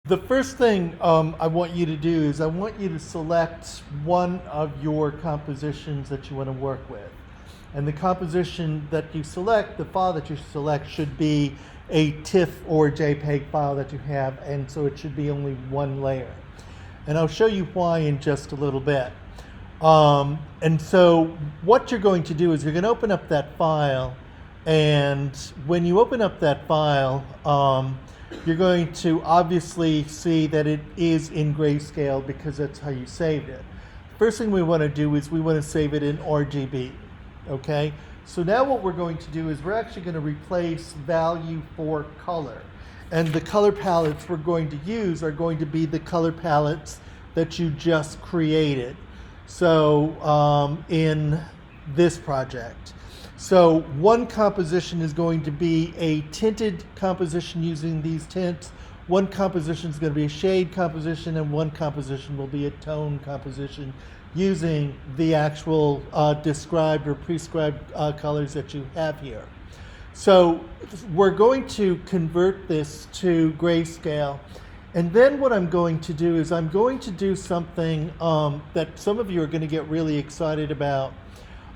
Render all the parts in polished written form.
The first thing I want you to do is I want you to select one of your compositions that you want to work with. And the composition that you select, the file that you select, should be a TIFF or JPEG file that you have, and so it should be only one layer. And I'll show you why in just a little bit. And so what you're going to do is you're going to open up that file, and when you open up that file, you're going to obviously see that it is in grayscale because that's how you saved it. First thing we want to do is we want to save it in RGB, okay? So now what we're going to do is we're actually going to replace value for color. And the color palettes we're going to use are going to be the color palettes that you just created. So in this project. So one composition is going to be a tinted composition using these tints. One composition is going to be a shade composition, and one composition will be a tone composition using the actual described or prescribed colors that you have here. So we're going to convert this to grayscale. And then what I'm going to do is I'm going to do something that some of you are going to get really excited about.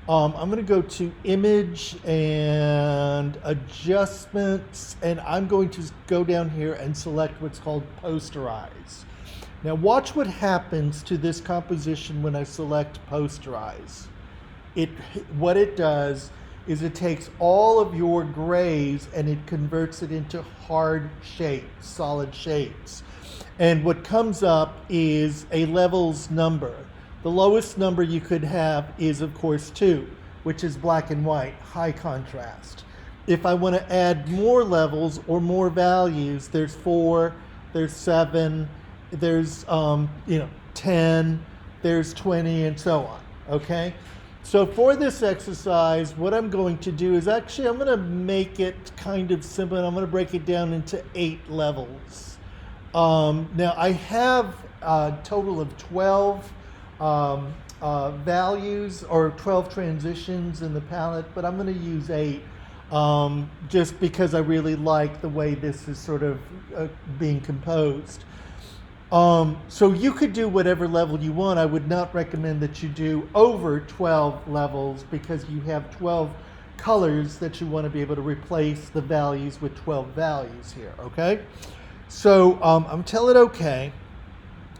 I'm going to go to Image and Adjustments, and I'm going to go down here and select what's called Posterize. Now watch what happens to this composition when I select Posterize. What it does is it takes all of your grays and it converts it into hard shapes, solid shapes. And what comes up is a levels number. The lowest number you could have is, of course, 2, which is black and white, high contrast. If I want to add more levels or more values, there's 4, there's 7, there's 10, there's 20, and so on, okay? So for this exercise, what I'm going to do is actually I'm going to make it kind of simple, and I'm going to break it down into 8 levels. Now I have a total of 12 values or 12 transitions in the palette, but I'm going to use 8 just because I really like the way this is sort of being composed. So you could do whatever level you want. I would not recommend that you do over 12 levels because you have 12 colors that you want to be able to replace the values with 12 values here, okay? So I'm telling okay.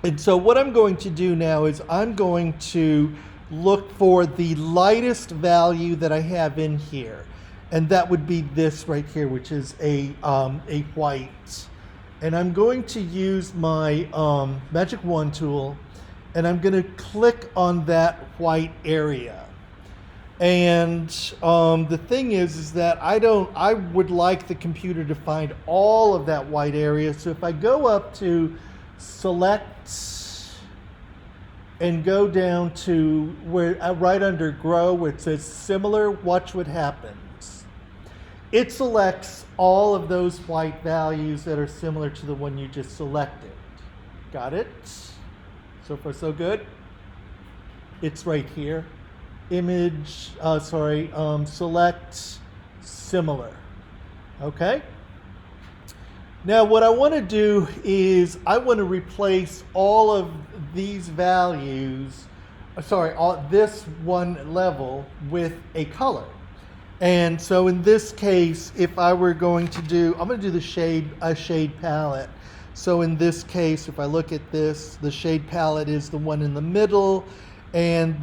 And so what I'm going to do now is I'm going to look for the lightest value that I have in here. And that would be this right here, which is a white. And I'm going to use my Magic Wand tool, and I'm going to click on that white area. And the thing is that I would like the computer to find all of that white area. So if I go up to Select and go down to where right under Grow where it says Similar, watch what happens. It selects all of those white values that are similar to the one you just selected. Got it? So far so good. It's right here. Image, select Similar. Okay? Now what I want to do is I want to replace all of these values, this one level with a color. And so in this case, if I were going to do, I'm going to do a shade palette. So in this case, if I look at this, the shade palette is the one in the middle, and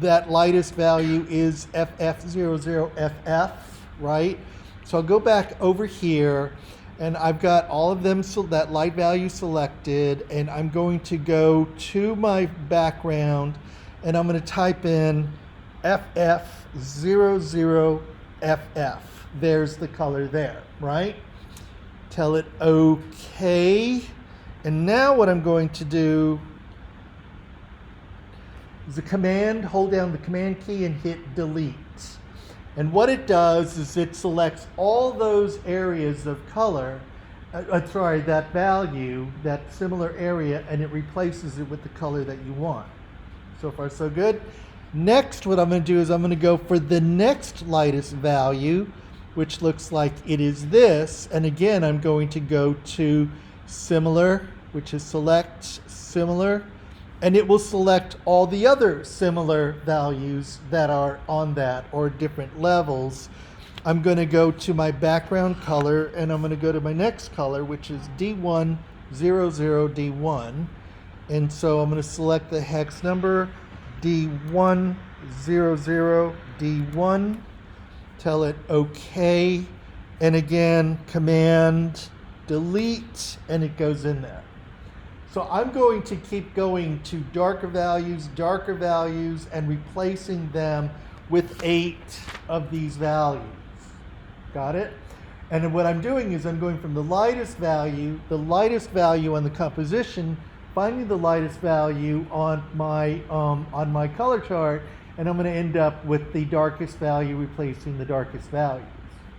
that lightest value is FF00FF, right? So I'll go back over here, and I've got all of them, so that light value selected, and I'm going to go to my background, and I'm going to type in FF00FF. There's the color there, right? Tell it okay. And now what I'm going to do is hold down the command key and hit delete. And what it does is it selects all those areas of color, that value, that similar area, and it replaces it with the color that you want. So far so good. Next, what I'm going to do is I'm going to go for the next lightest value, which looks like it is this. And again, I'm going to go to Similar, which is select similar, and it will select all the other similar values that are on that or different levels. I'm going to go to my background color, and I'm going to go to my next color, which is D100D1. And so I'm going to select the hex number D100D1, tell it OK, and again, Command delete, and it goes in there. So I'm going to keep going to darker values, and replacing them with 8 of these values. Got it? And then what I'm doing is I'm going from the lightest value on the composition, finding the lightest value on my color chart, and I'm going to end up with the darkest value replacing the darkest values.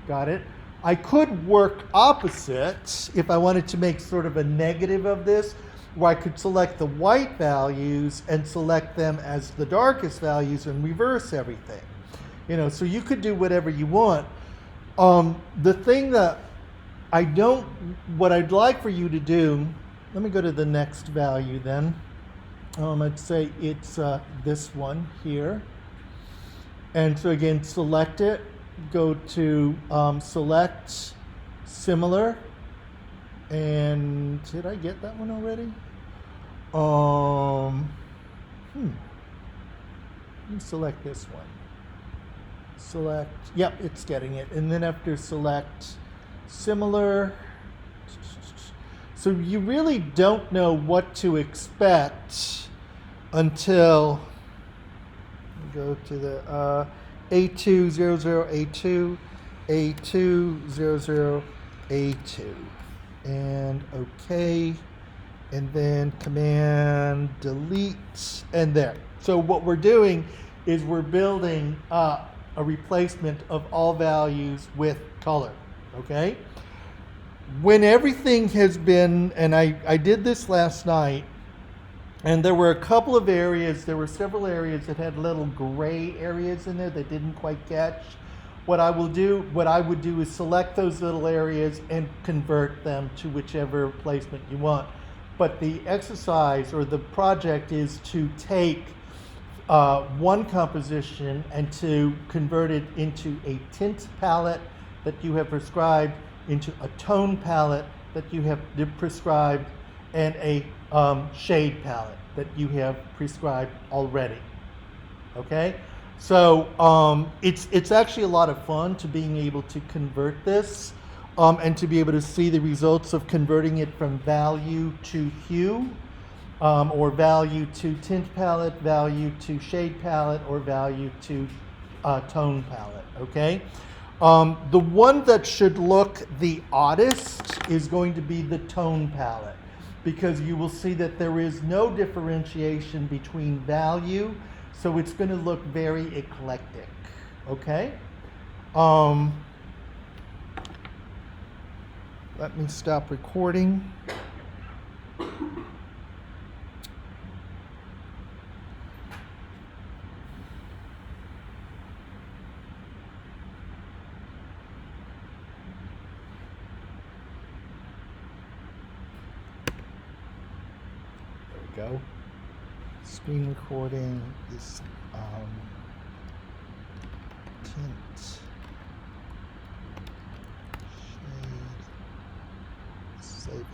Got it? I could work opposite if I wanted to make sort of a negative of this, where I could select the white values and select them as the darkest values and reverse everything. So you could do whatever you want. The thing that what I'd like for you to do, let me go to the next value then. I'd say it's this one here. And so again, select it, go to select similar. And did I get that one already? Let me select this one. Select, yep, it's getting it. And then after select similar, so you really don't know what to expect until you go to the A200A2, A200A2. And OK, and then Command delete, and there. So what we're doing is we're building up a replacement of all values with color, okay? When everything has been, and I did this last night, and there were several areas that had little gray areas in there that didn't quite catch. What I would do is select those little areas and convert them to whichever placement you want. But the exercise or the project is to take one composition and to convert it into a tint palette that you have prescribed, into a tone palette that you have prescribed, and a shade palette that you have prescribed already. Okay? So it's actually a lot of fun to being able to convert this and to be able to see the results of converting it from value to hue, or value to tint palette, value to shade palette, or value to tone palette, okay? The one that should look the oddest is going to be the tone palette, because you will see that there is no differentiation between value, so it's going to look very eclectic, okay? Let me stop recording. There we go. Screen recording is tint shade, save it.